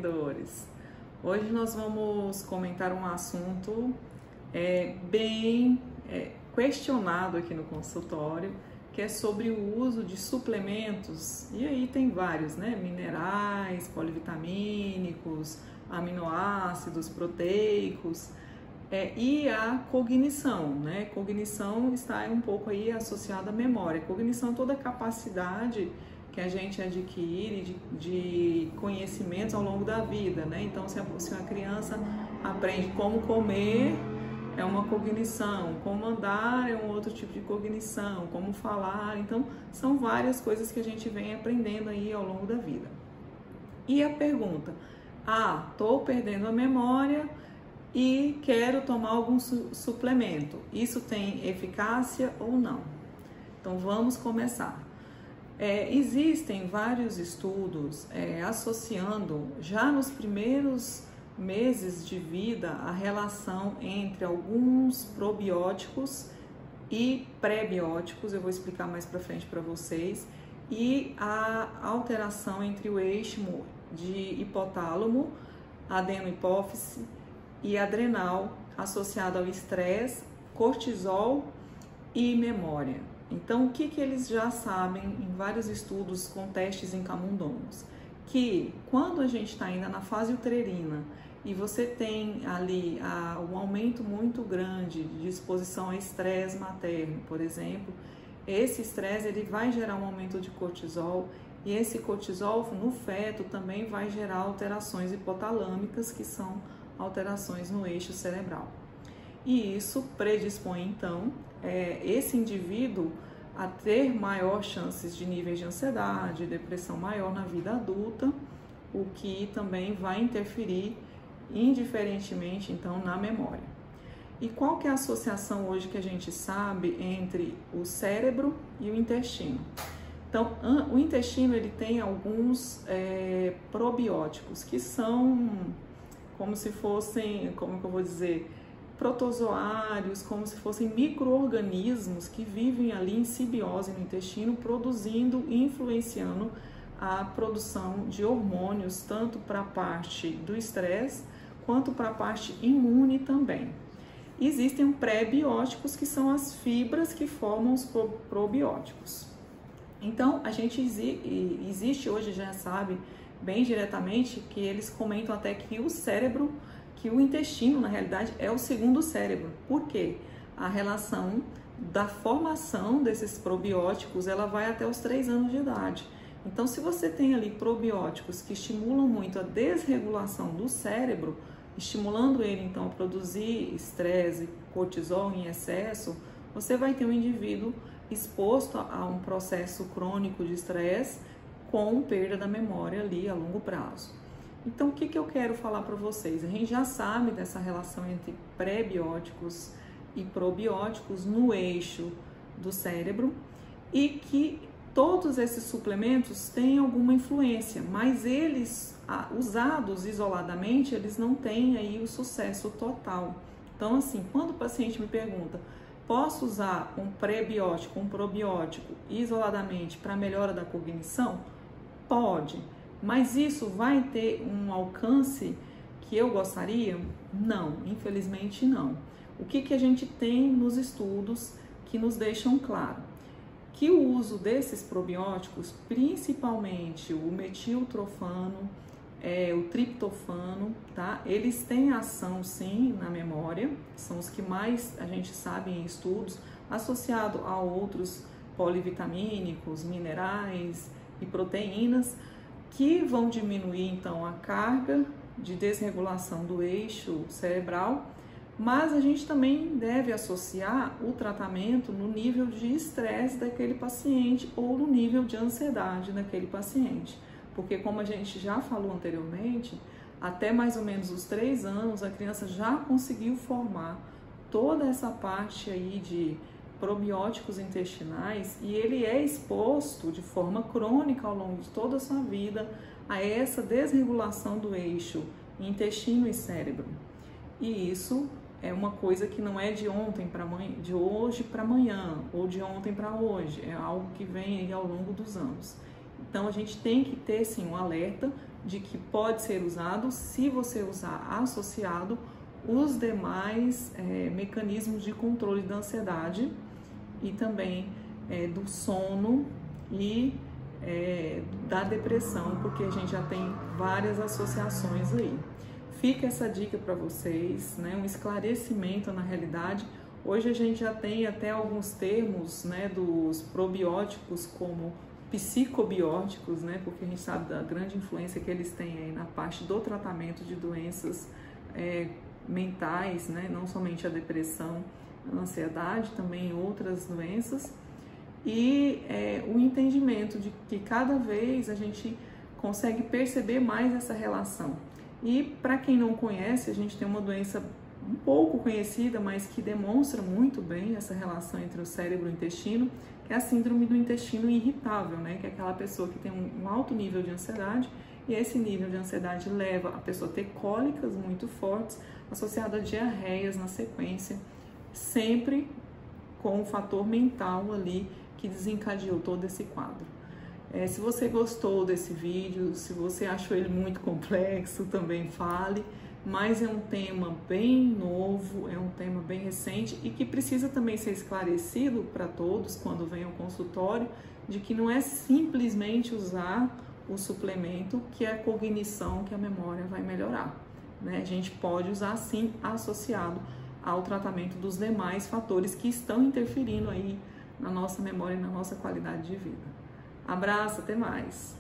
empreendedores! Hoje nós vamos comentar um assunto bem questionado aqui no consultório, que é sobre o uso de suplementos, e aí tem vários, né? Minerais, polivitamínicos, aminoácidos, proteicos, e a cognição, né? Cognição está um pouco aí associada à memória. Cognição é toda a capacidade que a gente adquire de conhecimentos ao longo da vida, né? Então, se uma criança aprende como comer, é uma cognição, como andar é um outro tipo de cognição, como falar, então são várias coisas que a gente vem aprendendo aí ao longo da vida. E a pergunta, estou perdendo a memória e quero tomar algum suplemento, isso tem eficácia ou não? Então vamos começar. Existem vários estudos associando já nos primeiros meses de vida a relação entre alguns probióticos e pré-bióticos, eu vou explicar mais para frente para vocês, e a alteração entre o eixo de hipotálamo, adeno-hipófise e adrenal associado ao estresse, cortisol e memória. Então, o que eles já sabem em vários estudos com testes em camundongos? Que quando a gente está ainda na fase uterina e você tem ali um aumento muito grande de exposição a estresse materno, por exemplo, esse estresse ele vai gerar um aumento de cortisol e esse cortisol no feto também vai gerar alterações hipotalâmicas, que são alterações no eixo cerebral. E isso predispõe então esse indivíduo a ter maior chances de níveis de ansiedade, depressão maior na vida adulta, o que também vai interferir indiferentemente então na memória. E qual que é a associação hoje que a gente sabe entre o cérebro e o intestino? Então, o intestino ele tem alguns probióticos que são como se fossem, como que eu vou dizer, protozoários, como se fossem micro-organismos que vivem ali em simbiose no intestino, produzindo e influenciando a produção de hormônios, tanto para a parte do estresse, quanto para a parte imune também. Existem pré-bióticos, que são as fibras que formam os probióticos. Então, a gente existe hoje, já sabe, bem diretamente, que eles comentam até que o cérebro, que o intestino, na realidade, é o segundo cérebro. Por quê? A relação da formação desses probióticos, ela vai até os 3 anos de idade. Então, se você tem ali probióticos que estimulam muito a desregulação do cérebro, estimulando ele, então, a produzir estresse, cortisol em excesso, você vai ter um indivíduo exposto a um processo crônico de estresse com perda da memória ali a longo prazo. Então, o que eu quero falar para vocês? A gente já sabe dessa relação entre pré-bióticos e probióticos no eixo do cérebro e que todos esses suplementos têm alguma influência, mas eles, usados isoladamente, eles não têm aí o sucesso total. Então, assim, quando o paciente me pergunta, posso usar um pré-biótico, um probiótico isoladamente para melhora da cognição? Pode, mas isso vai ter um alcance que eu gostaria? Não, infelizmente não. O que a gente tem nos estudos que nos deixam claro? Que o uso desses probióticos, principalmente o metiltrofano, o triptofano, tá? Eles têm ação sim na memória, são os que mais a gente sabe em estudos, associado a outros polivitamínicos, minerais e proteínas, que vão diminuir então a carga de desregulação do eixo cerebral, mas a gente também deve associar o tratamento no nível de estresse daquele paciente ou no nível de ansiedade daquele paciente. Porque, como a gente já falou anteriormente, até mais ou menos os 3 anos a criança já conseguiu formar toda essa parte aí de probióticos intestinais e ele é exposto de forma crônica ao longo de toda a sua vida a essa desregulação do eixo intestino e cérebro. E isso é uma coisa que não é de ontem para amanhã, de hoje para amanhã ou de ontem para hoje, é algo que vem aí ao longo dos anos. Então a gente tem que ter sim um alerta de que pode ser usado se você usar associado os demais mecanismos de controle da ansiedade e também do sono e da depressão, porque a gente já tem várias associações aí. Fica essa dica para vocês, né? Um esclarecimento na realidade. Hoje a gente já tem até alguns termos, né, dos probióticos como psicobióticos, né, porque a gente sabe da grande influência que eles têm aí na parte do tratamento de doenças mentais, né, não somente a depressão, a ansiedade, também outras doenças, e o entendimento de que cada vez a gente consegue perceber mais essa relação. E para quem não conhece, a gente tem uma doença um pouco conhecida, mas que demonstra muito bem essa relação entre o cérebro e o intestino, que é a síndrome do intestino irritável, né? Que é aquela pessoa que tem um alto nível de ansiedade, e esse nível de ansiedade leva a pessoa a ter cólicas muito fortes, associadas a diarreias na sequência, sempre com o fator mental ali que desencadeou todo esse quadro. Se você gostou desse vídeo, se você achou ele muito complexo, também fale, mas é um tema bem novo, é um tema bem recente e que precisa também ser esclarecido para todos quando vem ao consultório, de que não é simplesmente usar o suplemento que a cognição, que a memória vai melhorar, né? A gente pode usar sim associado ao tratamento dos demais fatores que estão interferindo aí na nossa memória e na nossa qualidade de vida. Abraço, até mais!